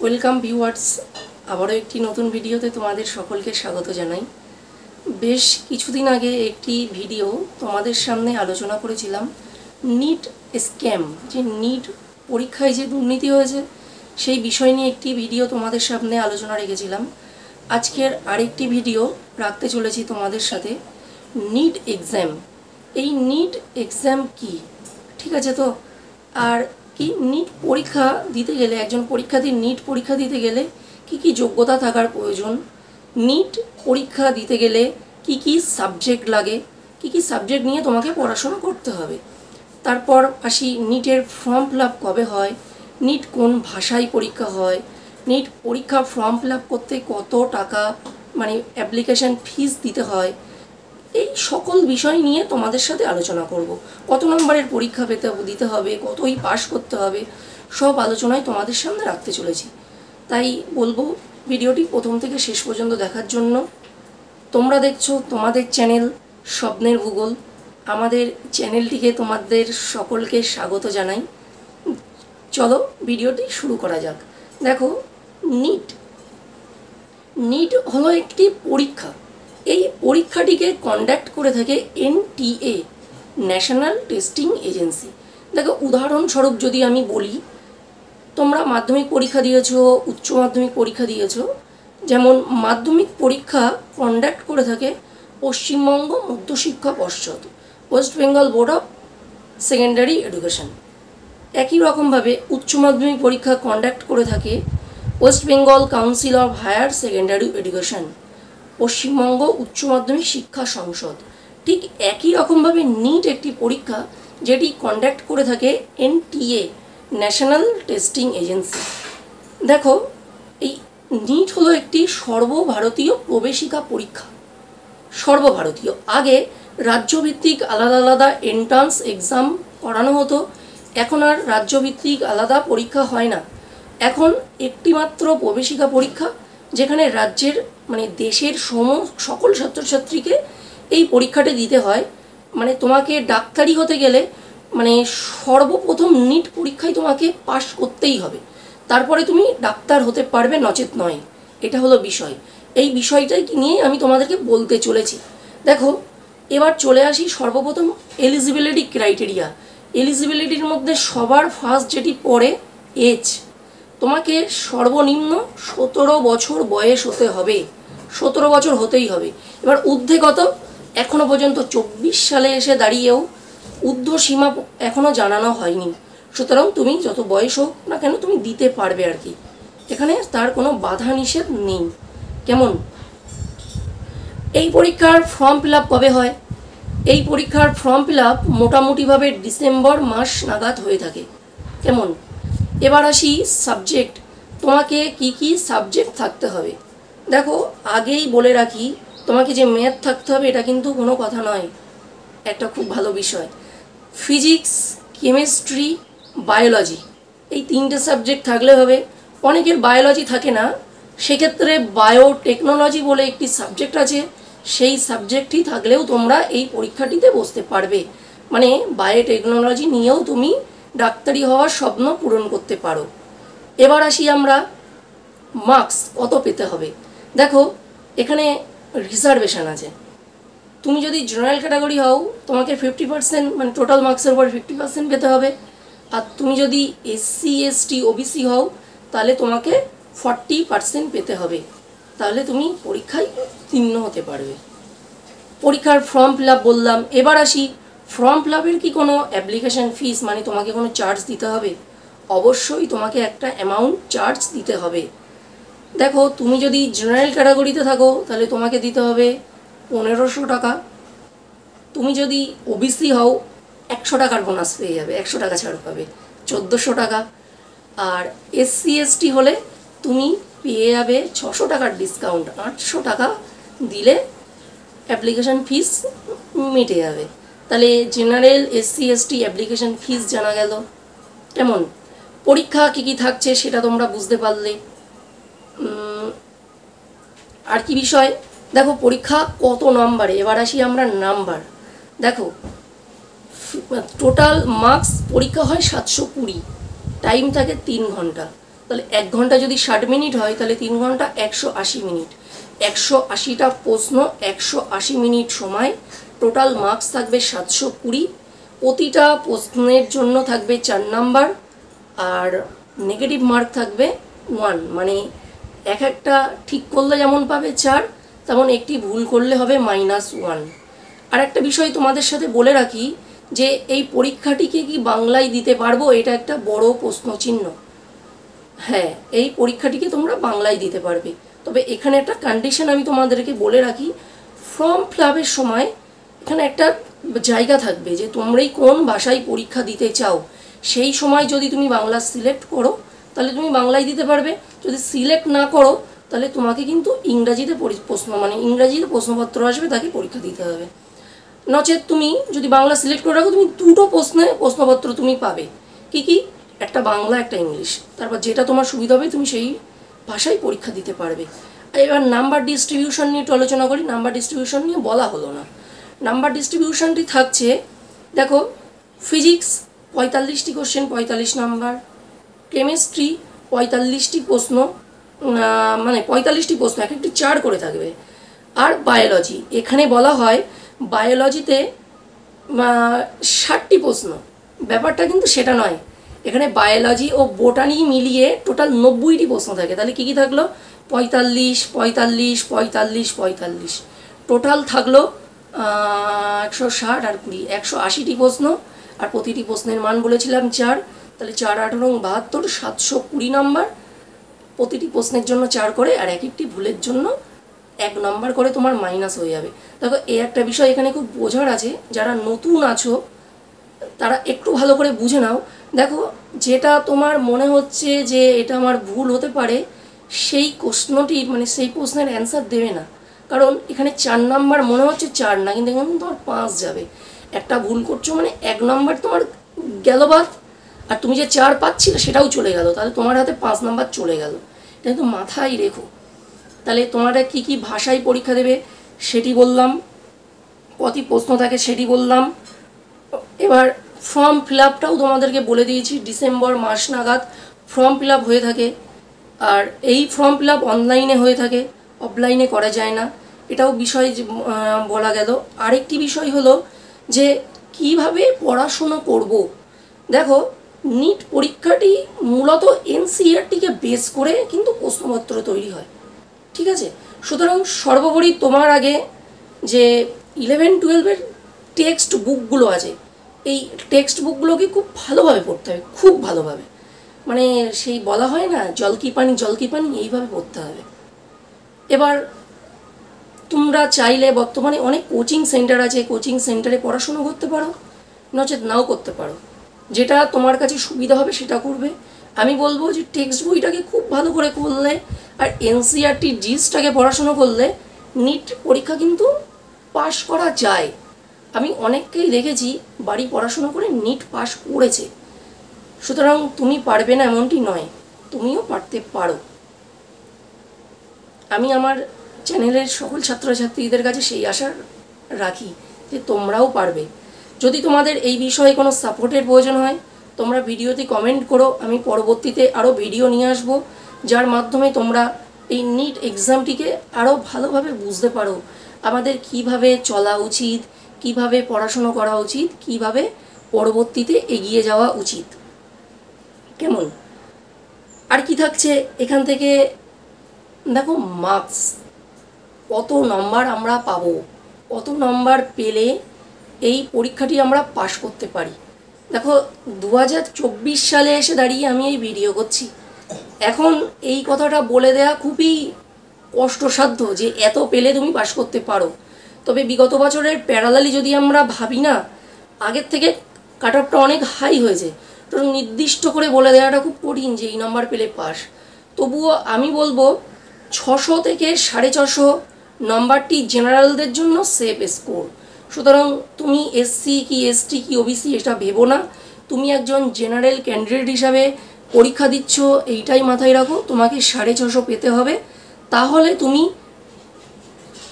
Welcome viewers, আবারও একটি নতুন ভিডিওতে তোমাদের সকলকে স্বাগত জানাই। বেশ কিছুদিন আগে একটি ভিডিও তোমাদের সামনে আলোচনা করেছিলাম নিট স্ক্যাম, যে নিট পরীক্ষায় যে দুর্নীতি হয়েছে সেই বিষয় নিয়ে একটি ভিডিও তোমাদের সামনে আলোচনা রেখেছিলাম। আজকের আরেকটি ভিডিও রাখতে চলেছি তোমাদের সাথে নিট এক্সাম। এই নিট এক্সাম কি, ঠিক আছে তো? আর কি নিট পরীক্ষা দিতে গেলে, একজন পরীক্ষার্থী নিট পরীক্ষা দিতে গেলে কি কি যোগ্যতা থাকার প্রয়োজন, নিট পরীক্ষা দিতে গেলে কি কি সাবজেক্ট লাগে, কি কি সাবজেক্ট নিয়ে তোমাকে পড়াশোনা করতে হবে। তারপর আসি নিটের ফর্ম ফিল আপ কবে হয়, নিট কোন ভাষায় পরীক্ষা হয়, নিট পরীক্ষা ফর্ম ফিল আপ করতে কত টাকা মানে অ্যাপ্লিকেশান ফিস দিতে হয়, এই সকল বিষয় নিয়ে তোমাদের সাথে আলোচনা করব। কত নম্বরের পরীক্ষা দিতে হবে, কতই পাস করতে হবে, সব আলোচনায় তোমাদের সামনে রাখতে চলেছি। তাই বলবো ভিডিওটি প্রথম থেকে শেষ পর্যন্ত দেখার জন্য। তোমরা দেখছো তোমাদের চ্যানেল স্বপ্নের ভূগোল। আমাদের চ্যানেলটিকে তোমাদের সকলকে স্বাগত জানাই। চলো ভিডিওটি শুরু করা যাক। দেখো, নিট হলো একটি পরীক্ষা। এই পরীক্ষাটিকে কন্ডাক্ট করে থাকে এনটিএ, ন্যাশনাল টেস্টিং এজেন্সি। দেখো, উদাহরণস্বরূপ যদি আমি বলি, তোমরা মাধ্যমিক পরীক্ষা দিয়েছো, উচ্চ মাধ্যমিক পরীক্ষা দিয়েছো, যেমন মাধ্যমিক পরীক্ষা কন্ডাক্ট করে থাকে Paschimbanga Madhyashiksha Parshad, West Bengal board of secondary education. একই রকমভাবে উচ্চ মাধ্যমিক পরীক্ষা কন্ডাক্ট করে থাকে West Bengal council of higher secondary education, Paschimbanga Uchcha Madhyamik শিক্ষা সংসদ। ঠিক একই রকমভাবে নিট একটি পরীক্ষা যেটি কন্ডাক্ট করে থাকে এনটিএ, ন্যাশনাল টেস্টিং এজেন্সি। দেখো, এই নিট হলো একটি সর্বভারতীয় প্রবেশিকা পরীক্ষা। সর্বভারতীয়। আগে রাজ্যভিত্তিক আলাদা আলাদা এন্ট্রান্স এক্সাম করানো হতো, এখন আর রাজ্যভিত্তিক আলাদা পরীক্ষা হয় না। এখন একটিমাত্র প্রবেশিকা পরীক্ষা, যেখানে রাজ্যের মানে দেশের সকল ছাত্রছাত্রীকে এই পরীক্ষাটি দিতে হয়। মানে তোমাকে ডাক্তারি হতে গেলে মানে সর্বপ্রথম নিট পরীক্ষায় তোমাকে পাশ করতেই হবে, তারপরে তুমি ডাক্তার হতে পারবে, নচেত নয়। এটা হলো বিষয়। এই বিষয়টাই নিয়ে আমি তোমাদেরকে বলতে চলেছি। দেখো, এবার চলে আসি সর্বপ্রথম এলিজিবিলিটি ক্রাইটেরিয়া। এলিজিবিলিটির মধ্যে সবার ফার্স্ট যেটি পড়ে এজ। তোমাকে সর্বনিম্ন 17 বছর বয়স হতে হবে, 17 বছর হতেই হবে। এবার ঊর্ধ্বে কত, এখনও পর্যন্ত 24 সালে এসে দাঁড়িয়েও ঊর্ধ্ব সীমা এখনও জানানো হয়নি। সুতরাং তুমি যত বয়স হোক না কেন তুমি দিতে পারবে আর কি, এখানে তার কোনো বাধা নিষেধ নেই। কেমন? এই পরীক্ষার ফর্ম ফিল আপ কবে হয়? এই পরীক্ষার ফর্ম ফিল আপ মোটামুটিভাবে ডিসেম্বর মাস নাগাদ হয়ে থাকে। কেমন? এবার আসি সাবজেক্ট। তোমাকে কি কি সাবজেক্ট থাকতে হবে। দেখো, আগেই বলে রাখি, তোমাকে যে ম্যাথ থাকতে হবে এটা কিন্তু কোনো কথা নয়, একটা খুব ভালো বিষয়। ফিজিক্স, কেমিস্ট্রি, বায়োলজি, এই 3টে সাবজেক্ট থাকলে হবে। অনেকের বায়োলজি থাকে না, সেক্ষেত্রে বায়োটেকনোলজি বলে একটি সাবজেক্ট আছে, সেই সাবজেক্টটি থাকলেও তোমরা এই পরীক্ষাটিতে বসতে পারবে। মানে বায়োটেকনোলজি নিয়েও তুমি ডাক্তারি হওয়ার স্বপ্ন পূরণ করতে পারো। এবার আসি আমরা মার্কস কত পেতে হবে। দেখো, এখানে রিজার্ভেশন আছে। তুমি যদি জেনারেল ক্যাটাগরি হও তোমাকে 50% মানে টোটাল মার্কসের উপর 50% পেতে হবে। আর তুমি যদি এসসি এসটি ওবিসি হও তাহলে তোমাকে 40% পেতে হবে, তাহলে তুমি পরীক্ষায় উত্তীর্ণ হতে পারবে। পরীক্ষার ফর্ম ফিল আপ বললাম। এবার আসি ফর্ম ফিল আপের কি কোনো অ্যাপ্লিকেশান ফিস মানে তোমাকে কোনো চার্জ দিতে হবে? অবশ্যই তোমাকে একটা অ্যামাউন্ট চার্জ দিতে হবে। দেখো, তুমি যদি জেনারেল ক্যাটাগরিতে থাকো তাহলে তোমাকে দিতে হবে 1500 টাকা। তুমি যদি ওবিসি হও 100 টাকার বোনাস পেয়ে যাবে, 100 টাকা ছাড় পাবে, 1400 টাকা। আর এসসি এসটি হলে তুমি পেয়ে যাবে 600 টাকার ডিসকাউন্ট, 800 টাকা দিলে অ্যাপ্লিকেশান ফিস মিটে যাবে। তাহলে general, SC ST application fees জানা গেল। কেমন? পরীক্ষা কী কী থাকছে সেটা তোমরা বুঝতে পারলে। আর কি বিষয়? দেখো, পরীক্ষা কত নম্বরে। এবার আসি আমরা নাম্বার। দেখো, টোটাল মার্কস পরীক্ষা হয় 720, টাইম থাকে 3 ঘন্টা। তাহলে 1 ঘন্টা যদি 60 মিনিট হয় তাহলে 3 ঘন্টা 180 মিনিট, 180টা প্রশ্ন, 180 মিনিট সময়, টোটাল মার্কস থাকবে 720। প্রতিটা প্রশ্নের জন্য থাকবে 4 নাম্বার, আর নেগেটিভ মার্ক থাকবে 1, মানে একটা ঠিক করলে যেমন পাবে 4, তেমন একটি ভুল করলে হবে -1। আর একটা বিষয় তোমাদের সাথে বলে রাখি যে এই পরীক্ষাটিকে কি বাংলায় দিতে পারবো, এটা একটা বড় প্রশ্নচিহ্ন। হ্যাঁ, এই পরীক্ষাটিকে তোমরা বাংলায় দিতে পারবে, তবে এখানে একটা কন্ডিশন আমি তোমাদেরকে বলে রাখি। ফর্ম ফিল আপের সময় এখানে একটা জায়গা থাকবে যে তোমরাই কোন ভাষায় পরীক্ষা দিতে চাও। সেই সময় যদি তুমি বাংলা সিলেক্ট করো তাহলে তুমি বাংলায় দিতে পারবে, যদি সিলেক্ট না করো তাহলে তোমাকে কিন্তু ইংরাজিতে ইংরাজিতে প্রশ্নপত্র আসবে, তাকে পরীক্ষা দিতে হবে। নচেত তুমি যদি বাংলা সিলেক্ট করে রাখো, তুমি দুটো প্রশ্নপত্র তুমি পাবে। কি একটা বাংলা, একটা ইংলিশ, তারপর যেটা তোমার সুবিধা হবে তুমি সেই ভাষায় পরীক্ষা দিতে পারবে। এবার নাম্বার ডিস্ট্রিবিউশন নিয়ে একটু আলোচনা করি। নাম্বার ডিস্ট্রিবিউশন নিয়ে বলা হলো না। নাম্বার ডিস্ট্রিবিউশনটি থাকছে, দেখো, ফিজিক্স 45টি কোশ্চেন 45 নাম্বার, কেমিস্ট্রি 45টি প্রশ্ন, মানে 45টি প্রশ্ন, এক একটি 4 করে থাকবে। আর বায়োলজি, এখানে বলা হয় বায়োলজিতে 60টি প্রশ্ন, ব্যাপারটা কিন্তু সেটা নয়। এখানে বায়োলজি ও বোটানি মিলিয়ে টোটাল 90টি প্রশ্ন থাকে। তাহলে কী থাকলো, 45, 45, 45, 45, টোটাল থাকলো 160 আর 20, 180টি প্রশ্ন। আর প্রতিটি প্রশ্নের মান বলেছিলাম 4, তাহলে 4 8 72, 720 নাম্বার। প্রতিটি প্রশ্নের জন্য 4 করে, আর এক একটি ভুলের জন্য 1 নাম্বার করে তোমার মাইনাস হয়ে যাবে। দেখো, এই একটা বিষয় এখানে খুব বোঝার আছে, যারা নতুন আছো তারা একটু ভালো করে বুঝে নাও। দেখো, যেটা তোমার মনে হচ্ছে যে এটা আমার ভুল হতে পারে, সেই প্রশ্নটি সেই প্রশ্নের অ্যান্সার দেবে না, কারণ এখানে 4 নাম্বার মনে হচ্ছে 4 না, কিন্তু এখানে তোমার 5 যাবে। একটা ভুল করছো মানে 1 নাম্বার তোমার গেল বাদ, আর তুমি যে 4 পাচ্ছিলে সেটাও চলে গেল, তাহলে তোমার হাতে 5 নাম্বার চলে গেল। এটা কিন্তু মাথায় রেখো। তাহলে তোমরা কি ভাষায় পরীক্ষা দেবে সেটি বললাম, কতটি প্রশ্ন থাকে সেটি বললাম। এবার ফর্ম ফিল আপটাও তোমাদেরকে বলে দিয়েছি, ডিসেম্বর মাস নাগাদ ফর্ম ফিল আপ হয়ে থাকে। আর এই ফর্ম ফিল আপ অনলাইনে হয়ে থাকে, অফলাইনে করা যায় না, এটাও বিষয় বলা গেল। আরেকটি বিষয় হলো যে কিভাবে পড়াশুনো করব। দেখো, নিট পরীক্ষাটি মূলত এনসিইআরটিকে বেস করে কিন্তু প্রশ্নপত্র তৈরি হয়, ঠিক আছে। সুতরাং সর্বোপরি তোমার আগে যে 11-12-এর টেক্সট বুকগুলো আছে, এই টেক্সট বুকগুলোকে খুব ভালোভাবে পড়তে হবে, খুব ভালোভাবে, সেই বলা হয় না জলকি পানি এইভাবে পড়তে হবে। এবার তোমরা চাইলে বর্তমানে অনেক কোচিং সেন্টার আছে, কোচিং সেন্টারে পড়াশুনো করতে পারো, নচেত নাও করতে পারো, যেটা তোমার কাছে সুবিধা হবে সেটা করবে। আমি বলবো যে টেক্সট বইটাকে খুব ভালো করে করলে আর এনসিইআরটির জিএসটাকে পড়াশুনো করলে নিট পরীক্ষা কিন্তু পাশ করা যায়। আমি অনেককেই দেখেছি বাড়ি পড়াশুনো করে নিট পাশ করেছে। সুতরাং তুমি পারবে না এমনটি নয়, তুমিও পারতে পারো। আমি আমার চ্যানেলের সকল ছাত্রছাত্রীদের কাছে সেই আশা রাখি যে তোমরাও পারবে। যদি তোমাদের এই বিষয়ে কোনো সাপোর্টের প্রয়োজন হয়, তোমরা ভিডিওতে কমেন্ট করো, আমি পরবর্তীতে আরও ভিডিও নিয়ে আসবো, যার মাধ্যমে তোমরা এই নিট এক্সামটিকে আরও ভালোভাবে বুঝতে পারো, আমাদের কিভাবে চলা উচিত, কিভাবে পড়াশুনো করা উচিত, কিভাবে পরবর্তীতে এগিয়ে যাওয়া উচিত। কেমন? আর কি থাকছে এখান থেকে, দেখো, মার্কস কত নম্বর আমরা পাবো, কত নম্বর পেলে এই পরীক্ষাটি আমরা পাশ করতে পারি। দেখো, 2024 সালে এসে দাঁড়িয়ে আমি এই ভিডিও করছি, এখন এই কথাটা বলে দেওয়া খুবই কষ্টসাধ্য যে এত পেলে তুমি পাশ করতে পারো। তবে বিগত বছরের প্যারালালি যদি আমরা ভাবি না, আগের থেকে কাট অফটা অনেক হাই হয়েছে, তো নির্দিষ্ট করে বলে দেওয়াটা খুব কঠিন যে এই নাম্বার পেলে পাস। তবুও আমি বলবো 600 থেকে 650 নাম্বারটি জেনারেলদের জন্য সেফ স্কোর। সুতরাং তুমি এসসি কি এসটি কি ওবিসি এটা ভেবো না, তুমি একজন জেনারেল ক্যান্ডিডেট হিসাবে পরীক্ষা দিচ্ছ, এইটাই মাথায় রাখো, তোমাকে 650 পেতে হবে, তাহলে তুমি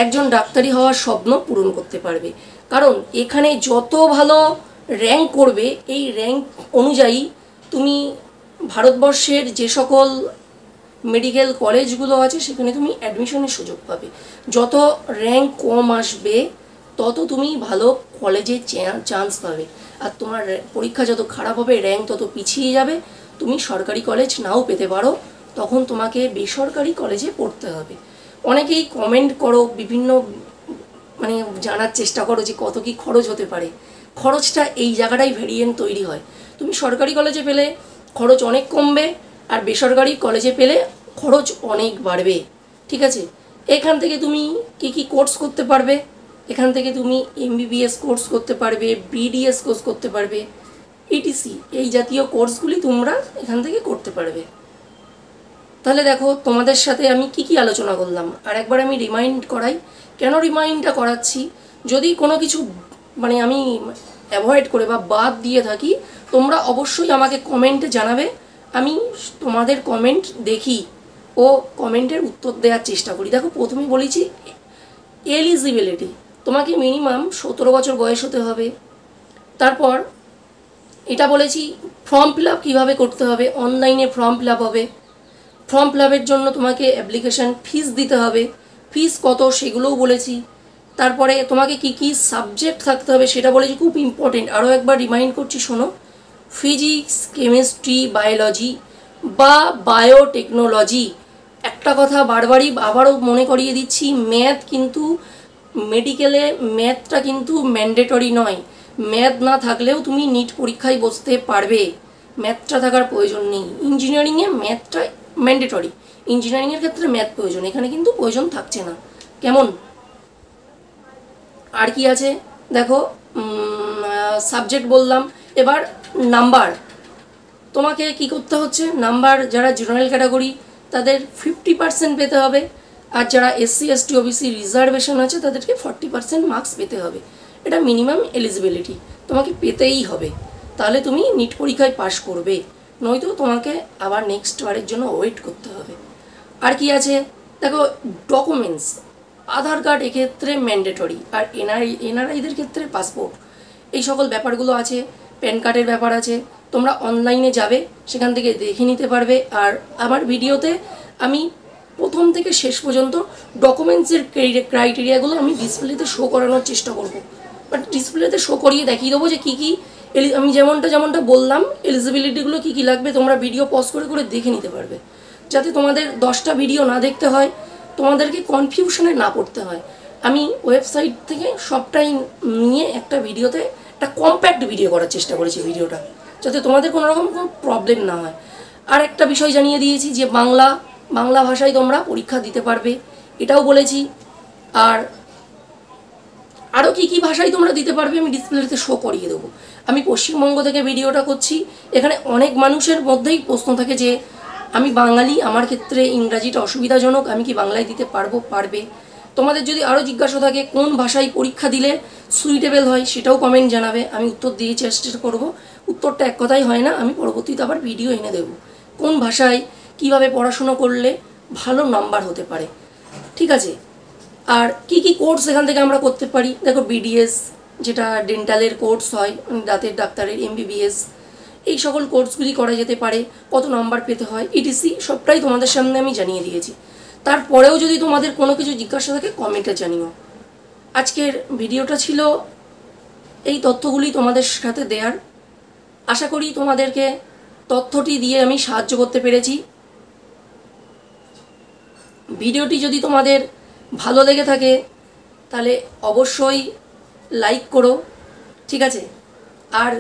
একজন ডাক্তারি হওয়ার স্বপ্ন পূরণ করতে পারবে। কারণ এখানে যত ভালো র্যাঙ্ক করবে, এই র্যাঙ্ক অনুযায়ী তুমি ভারতবর্ষের যে সকল মেডিকেল কলেজগুলো আছে সেখানে তুমি অ্যাডমিশনের সুযোগ পাবে। যত র্যাঙ্ক কম আসবে তত তুমি ভালো কলেজে চান্স পাবে, আর তোমার পরীক্ষা যত খারাপ হবে র্যাঙ্ক তত পিছিয়ে যাবে, তুমি সরকারি কলেজ নাও পেতে পারো, তখন তোমাকে বেসরকারি কলেজে পড়তে হবে। অনেকেই কমেন্ট করো, বিভিন্ন মানে জানার চেষ্টা করো যে কত কি খরচ হতে পারে। খরচটা এই জায়গাটাই ভেরিয়েন্ট তৈরি হয়। তুমি সরকারি কলেজে পেলে খরচ অনেক কমবে, আর বেসরকারি কলেজে পেলে খরচ অনেক বাড়বে। ঠিক আছে, এখান থেকে তুমি কি কি কোর্স করতে পারবে? এখান থেকে তুমি MBBS কোর্স করতে পারবে, BDS কোর্স করতে পারবে, ETC এই জাতীয় কোর্সগুলি তোমরা এখান থেকে করতে পারবে। তাহলে দেখো তোমাদের সাথে আমি কি কি আলোচনা করলাম, আর একবার আমি রিমাইন্ড করাই। কেন রিমাইন্ডটা করাচ্ছি, যদি কোনো কিছু মানে আমি অ্যাভয়েড করে বা বাদ দিয়ে থাকি তোমরা অবশ্যই আমাকে কমেন্টে জানাবে। আমি তোমাদের কমেন্ট দেখি ও কমেন্টের উত্তর দেওয়ার চেষ্টা করি। দেখো প্রথমে বলেছি এলিজিবিলিটি, তোমাকে মিনিমাম 17 বছর বয়স হতে হবে। তারপর এটা বলেছি ফর্ম ফিল আপ কীভাবে করতে হবে, অনলাইনে ফর্ম ফিল আপ হবে। ফর্ম ফিল আপের জন্য তোমাকে অ্যাপ্লিকেশান ফিস দিতে হবে, ফিস কত সেগুলোও বলেছি। তারপরে তোমাকে কি কি সাবজেক্ট থাকতে হবে সেটা বলেছি, খুব ইম্পর্টেন্ট। আরও একবার রিমাইন্ড করছি, শোনো, ফিজিক্স, কেমিস্ট্রি, বায়োলজি বা বায়োটেকনোলজি। একটা কথা বারবারই আবারও মনে করিয়ে দিচ্ছি, ম্যাথ কিন্তু মেডিকেলে ম্যাথটা কিন্তু ম্যান্ডেটরি নয়। ম্যাথ না থাকলেও তুমি নিট পরীক্ষায় বসতে পারবে, ম্যাথটা থাকার প্রয়োজন নেই। ইঞ্জিনিয়ারিংয়ে ম্যাথটা ম্যান্ডেটরি, ইঞ্জিনিয়ারিংয়ের ক্ষেত্রে ম্যাথ প্রয়োজন, এখানে কিন্তু প্রয়োজন থাকছে না। কেমন? আর কি আছে দেখো, সাবজেক্ট বললাম। এবার নাম্বার, তোমাকে কি করতে হচ্ছে, নাম্বার যারা জেনারেল ক্যাটাগরি তাদের 50% পেতে হবে, আর যারা SC ST OBC রিজার্ভেশন আছে তাদেরকে 40% মার্কস পেতে হবে। এটা মিনিমাম এলিজিবিলিটি, তোমাকে পেতেই হবে, তাহলে তুমি নিট পরীক্ষায় পাশ করবে, নয়তো তোমাকে আবার নেক্সট বারের জন্য ওয়েট করতে হবে। আর কি আছে দেখো, ডকুমেন্টস, আধার কার্ড এক্ষেত্রে ম্যান্ডেটরি, আর এনআরআইদের ক্ষেত্রে পাসপোর্ট, এই সকল ব্যাপারগুলো আছে। প্যান কার্ডের ব্যাপার আছে, তোমরা অনলাইনে যাবে সেখান থেকে দেখে নিতে পারবে। আর আমার ভিডিওতে আমি প্রথম থেকে শেষ পর্যন্ত ডকুমেন্টসের ক্রাইটেরিয়াগুলো আমি ডিসপ্লেতে শো করানোর চেষ্টা করব, বাট ডিসপ্লেতে শো করিয়ে দেখিয়ে দেবো যে কী কী আমি যেমনটা বললাম এলিজিবিলিটিগুলো কী কী লাগবে, তোমরা ভিডিও পজ করে করে দেখে নিতে পারবে, যাতে তোমাদের 10টা ভিডিও না দেখতে হয়, তোমাদেরকে কনফিউশনে না পড়তে হয়। আমি ওয়েবসাইট থেকে সবটাই নিয়ে একটা ভিডিওতে একটা কম্প্যাক্ট ভিডিও করার চেষ্টা করেছি, ভিডিওটা যাতে তোমাদের কোনো রকম কোনো প্রবলেম না হয়। আর একটা বিষয় জানিয়ে দিয়েছি যে বাংলা ভাষায় তোমরা পরীক্ষা দিতে পারবে, এটাও বলেছি। আর আরও কী কী ভাষায় তোমরা দিতে পারবে আমি ডিসপ্লেতে শো করিয়ে দেবো। আমি পশ্চিমবঙ্গ থেকে ভিডিওটা করছি, এখানে অনেক মানুষের মধ্যেই প্রশ্ন থাকে যে আমি বাঙালি, আমার ক্ষেত্রে ইংরাজিটা অসুবিধাজনক, আমি কি বাংলায় দিতে পারবে। তোমাদের যদি আরও জিজ্ঞাসা থাকে কোন ভাষায় পরীক্ষা দিলে সুইটেবল হয় সেটাও কমেন্ট জানাবে, আমি উত্তর দিয়ে চেষ্টা করব। উত্তরটা এক কথাই হয় না, আমি পরবর্তীতে আবার ভিডিও এনে দেব কোন ভাষায় কিভাবে পড়াশুনো করলে ভালো নাম্বার হতে পারে। ঠিক আছে, আর কি কি কোর্স এখান থেকে আমরা করতে পারি দেখো, BDS যেটা ডেন্টালের কোর্স হয়, দাঁতের ডাক্তারের, MBBS এই সকল কোর্সগুলি করা যেতে পারে, কত নাম্বার পেতে হয়, ETC সবটাই তোমাদের সামনে আমি জানিয়ে দিয়েছি। তারপরেও যদি তোমাদের কোনো কিছু জিজ্ঞাসা থাকে কমেন্টে জানিও। আজকের ভিডিওটা ছিল এই তথ্যগুলি তোমাদের সাথে দেওয়ার, আশা করি তোমাদেরকে তথ্যটি দিয়ে আমি সাহায্য করতে পেরেছি। ভিডিওটি যদি তোমাদের ভালো লেগে থাকে তাহলে অবশ্যই লাইক করো, ঠিক আছে। আর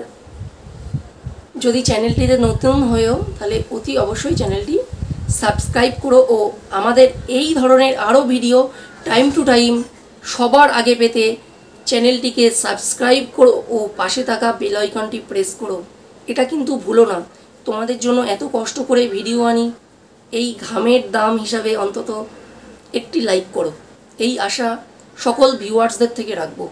যদি চ্যানেলটিতে নতুন হয়েও তাহলে অতি অবশ্যই চ্যানেলটি সাবস্ক্রাইব করো, ও আমাদের এই ধরনের আরও ভিডিও টাইম টু টাইম সবার আগে পেতে চ্যানেলটিকে সাবস্ক্রাইব করো ও পাশে থাকা বেল আইকনটি প্রেস করো। এটা কিন্তু ভুলো না, তোমাদের জন্য এত কষ্ট করে ভিডিও আনি, এই ঘামের দাম হিসাবে অন্তত একটি লাইক করো, এই আশা সকল ভিউয়ার্সদের থেকে রাখবো।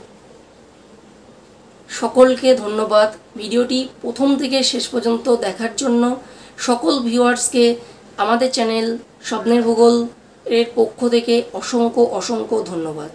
সকলকে ধন্যবাদ ভিডিওটি প্রথম থেকে শেষ পর্যন্ত দেখার জন্য। সকল ভিউয়ার্সকে আমাদের চ্যানেল স্বপ্নের ভূগোল এর পক্ষ থেকে অসংখ্য ধন্যবাদ।